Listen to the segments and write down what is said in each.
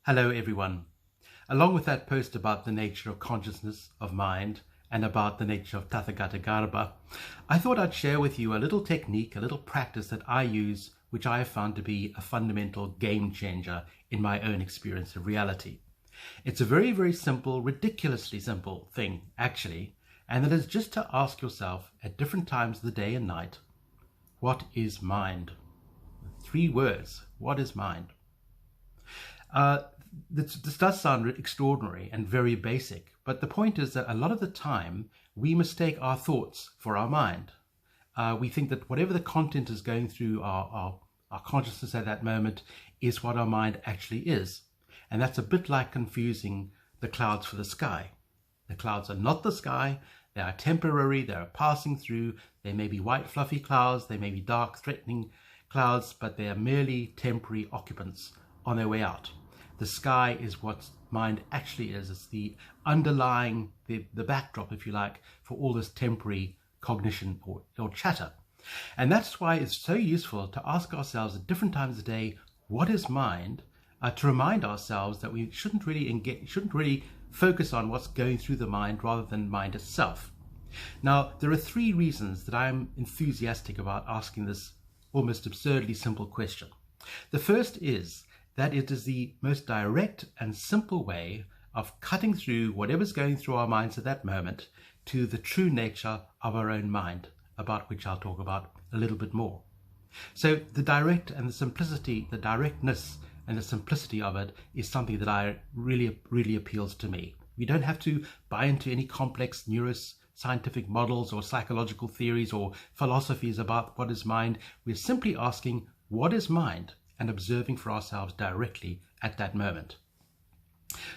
Hello everyone. Along with that post about the nature of consciousness, of mind, and about the nature of Tathagata Garbha, I thought I'd share with you a little technique, a little practice that I use, which I have found to be a fundamental game changer in my own experience of reality. It's a very, very simple, ridiculously simple thing, actually, and that is just to ask yourself at different times of the day and night, what is mind? 3 words, what is mind? This does sound extraordinary and very basic, but the point is that a lot of the time we mistake our thoughts for our mind. We think that whatever the content is going through our consciousness at that moment is what our mind actually is. And that's a bit like confusing the clouds for the sky. The clouds are not the sky. They are temporary. They are passing through. They may be white fluffy clouds. They may be dark threatening clouds, but they are merely temporary occupants on their way out. The sky is what mind actually is. It's the underlying, the backdrop, if you like, for all this temporary cognition or chatter. And that's why it's so useful to ask ourselves at different times of the day, what is mind? To remind ourselves that we shouldn't really focus on what's going through the mind rather than mind itself. Now, there are 3 reasons that I'm enthusiastic about asking this almost absurdly simple question. The first is that it is the most direct and simple way of cutting through whatever's going through our minds at that moment to the true nature of our own mind, about which I'll talk about a little bit more. So the direct and the simplicity, the directness and the simplicity of it is something that really appeals to me. We don't have to buy into any complex neuroscientific models or psychological theories or philosophies about what is mind. We're simply asking, what is mind? And observing for ourselves directly at that moment.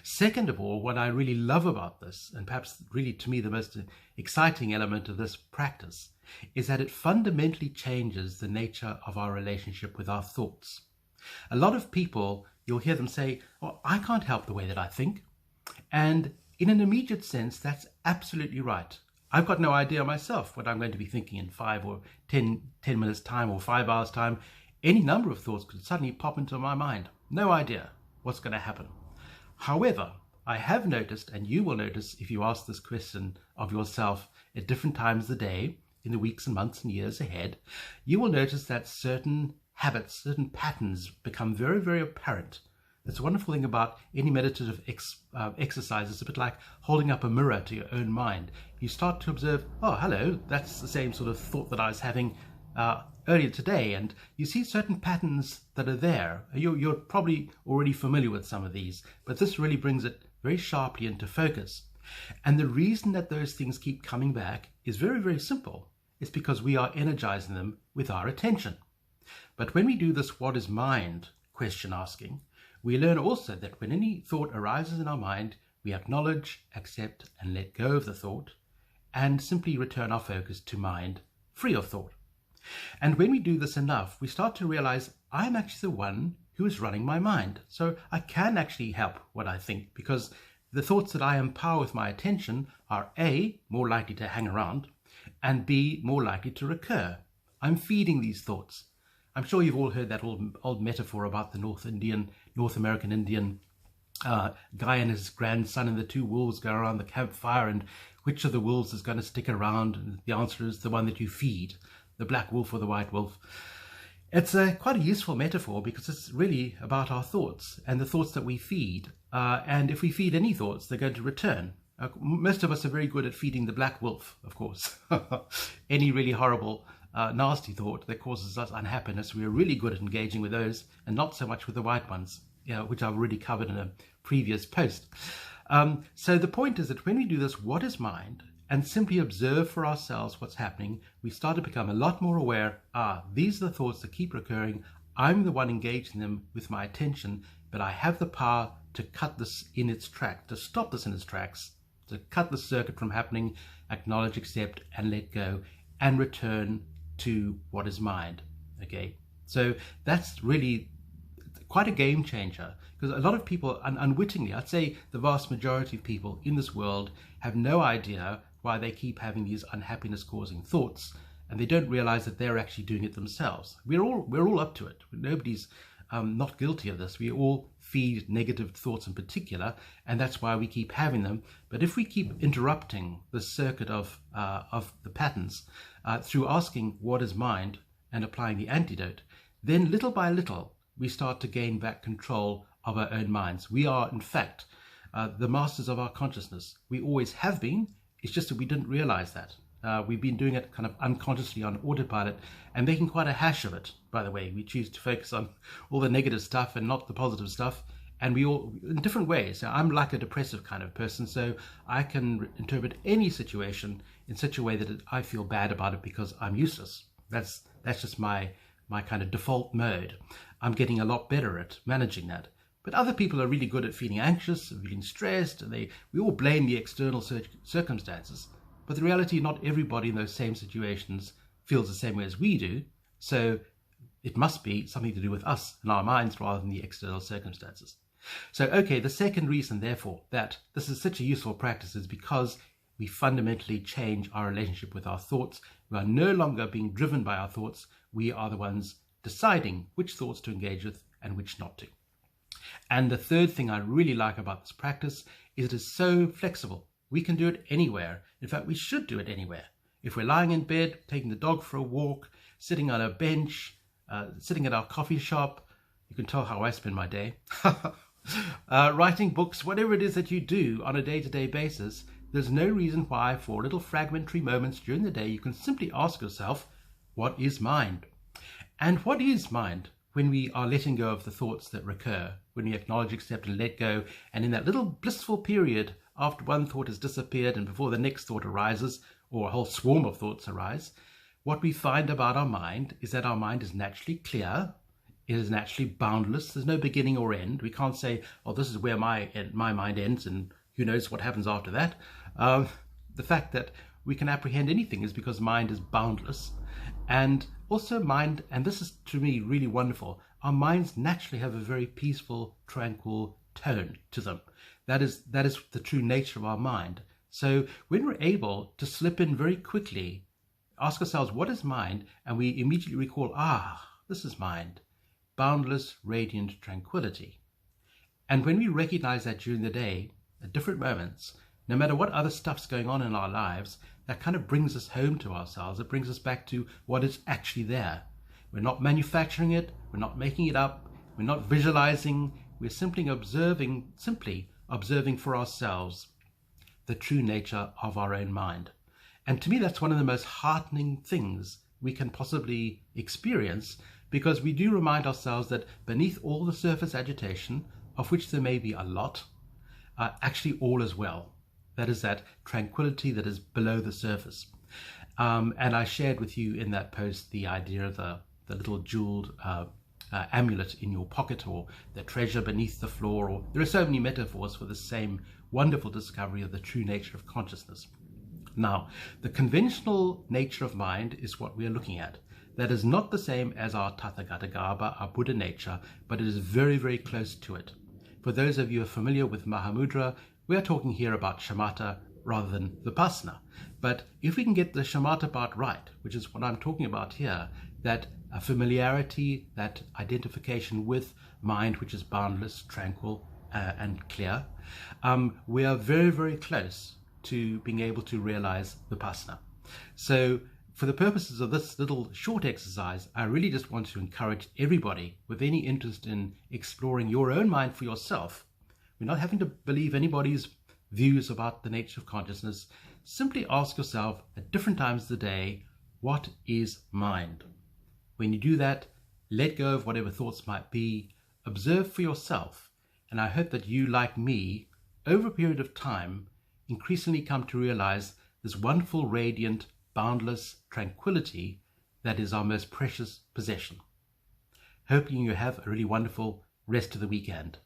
Second of all, what I really love about this, and perhaps really to me the most exciting element of this practice, is that it fundamentally changes the nature of our relationship with our thoughts. A lot of people, you'll hear them say, "Oh, I can't help the way that I think." And in an immediate sense, that's absolutely right. I've got no idea myself what I'm going to be thinking in 5 or 10 minutes time or 5 hours time. Any number of thoughts could suddenly pop into my mind. No idea what's going to happen. However, I have noticed, and you will notice if you ask this question of yourself at different times of the day, in the weeks and months and years ahead, you will notice that certain habits, certain patterns become very, very apparent. That's a wonderful thing about any meditative exercise. It's a bit like holding up a mirror to your own mind. You start to observe, oh, hello, that's the same sort of thought that I was having earlier today, and you see certain patterns that are there. You're probably already familiar with some of these, but this really brings it very sharply into focus. And the reason that those things keep coming back is very, very simple. It's because we are energizing them with our attention. But when we do this what is mind question asking, we learn also that when any thought arises in our mind, we acknowledge, accept, and let go of the thought, and simply return our focus to mind free of thought. And when we do this enough, we start to realize I'm actually the one who is running my mind. So I can actually help what I think, because the thoughts that I empower with my attention are A, more likely to hang around, and B, more likely to recur. I'm feeding these thoughts. I'm sure you've all heard that old metaphor about the North American Indian guy and his grandson, and the 2 wolves go around the campfire, and which of the wolves is going to stick around? And the answer is the one that you feed. The black wolf or the white wolf. It's quite a useful metaphor because it's really about our thoughts and the thoughts that we feed. And if we feed any thoughts, they're going to return. Most of us are very good at feeding the black wolf, of course. Any really horrible, nasty thought that causes us unhappiness, we are really good at engaging with those and not so much with the white ones, which I've already covered in a previous post. So the point is that when we do this, what is mind? And simply observe for ourselves what's happening, we start to become a lot more aware, these are the thoughts that keep recurring. I'm the one engaging them with my attention, but I have the power to cut this in its track, to stop this in its tracks, to cut the circuit from happening, acknowledge, accept, and let go, and return to what is mind. Okay, so that's really quite a game changer, because a lot of people unwittingly, I'd say the vast majority of people in this world have no idea why they keep having these unhappiness causing thoughts, and they don't realize that they're actually doing it themselves. We're all up to it. Nobody's not guilty of this. We all feed negative thoughts in particular, and that's why we keep having them. But if we keep interrupting the circuit of the patterns through asking what is mind and applying the antidote, then little by little we start to gain back control of our own minds. We are, in fact, the masters of our consciousness. We always have been. It's just that we didn't realize that. We've been doing it kind of unconsciously on autopilot and making quite a hash of it, by the way. We choose to focus on all the negative stuff and not the positive stuff. And we all, in different ways. Now, I'm like a depressive kind of person, so I can interpret any situation in such a way that I feel bad about it because I'm useless. That's just my kind of default mode. I'm getting a lot better at managing that. But other people are really good at feeling anxious, feeling stressed, and we all blame the external circumstances. But the reality, not everybody in those same situations feels the same way as we do. So it must be something to do with us and our minds rather than the external circumstances. So, okay, the second reason, therefore, that this is such a useful practice is because we fundamentally change our relationship with our thoughts. We are no longer being driven by our thoughts. We are the ones deciding which thoughts to engage with and which not to. And the third thing I really like about this practice is it is so flexible. We can do it anywhere. In fact, we should do it anywhere. If we're lying in bed, taking the dog for a walk, sitting on a bench, sitting at our coffee shop, you can tell how I spend my day, writing books, whatever it is that you do on a day-to-day basis, there's no reason why for little fragmentary moments during the day you can simply ask yourself, what is mind? And what is mind? When we are letting go of the thoughts that recur, when we acknowledge, accept, and let go, and in that little blissful period after one thought has disappeared and before the next thought arises, or a whole swarm of thoughts arise, what we find about our mind is that our mind is naturally clear, it is naturally boundless, there's no beginning or end. We can't say, oh, this is where my mind ends and who knows what happens after that. The fact that we can apprehend anything is because mind is boundless. And also mind, and this is to me really wonderful, our minds naturally have a very peaceful, tranquil tone to them. That is the true nature of our mind. So when we're able to slip in very quickly, ask ourselves, what is mind? And we immediately recall, this is mind. Boundless, radiant tranquility. And when we recognize that during the day, at different moments, no matter what other stuff's going on in our lives, that kind of brings us home to ourselves. It brings us back to what is actually there. We're not manufacturing it. We're not making it up. We're not visualizing. We're simply observing for ourselves the true nature of our own mind. And to me, that's one of the most heartening things we can possibly experience, because we do remind ourselves that beneath all the surface agitation, of which there may be a lot, actually all is well. That is that tranquility that is below the surface. And I shared with you in that post the idea of the little jeweled amulet in your pocket, or the treasure beneath the floor, or there are so many metaphors for the same wonderful discovery of the true nature of consciousness. Now, the conventional nature of mind is what we are looking at. That is not the same as our Tathagatagarbha, our Buddha nature, but it is very, very close to it. For those of you who are familiar with Mahamudra, we are talking here about shamatha rather than vipassana. But if we can get the shamatha part right, which is what I'm talking about here, that familiarity, that identification with mind, which is boundless, tranquil, and clear, we are very, very close to being able to realize vipassana. So for the purposes of this little short exercise, I really just want to encourage everybody with any interest in exploring your own mind for yourself. We're not having to believe anybody's views about the nature of consciousness. Simply ask yourself at different times of the day, what is mind? When you do that, let go of whatever thoughts might be, observe for yourself, and I hope that you, like me, over a period of time, increasingly come to realize this wonderful, radiant, boundless tranquility that is our most precious possession. Hoping you have a really wonderful rest of the weekend.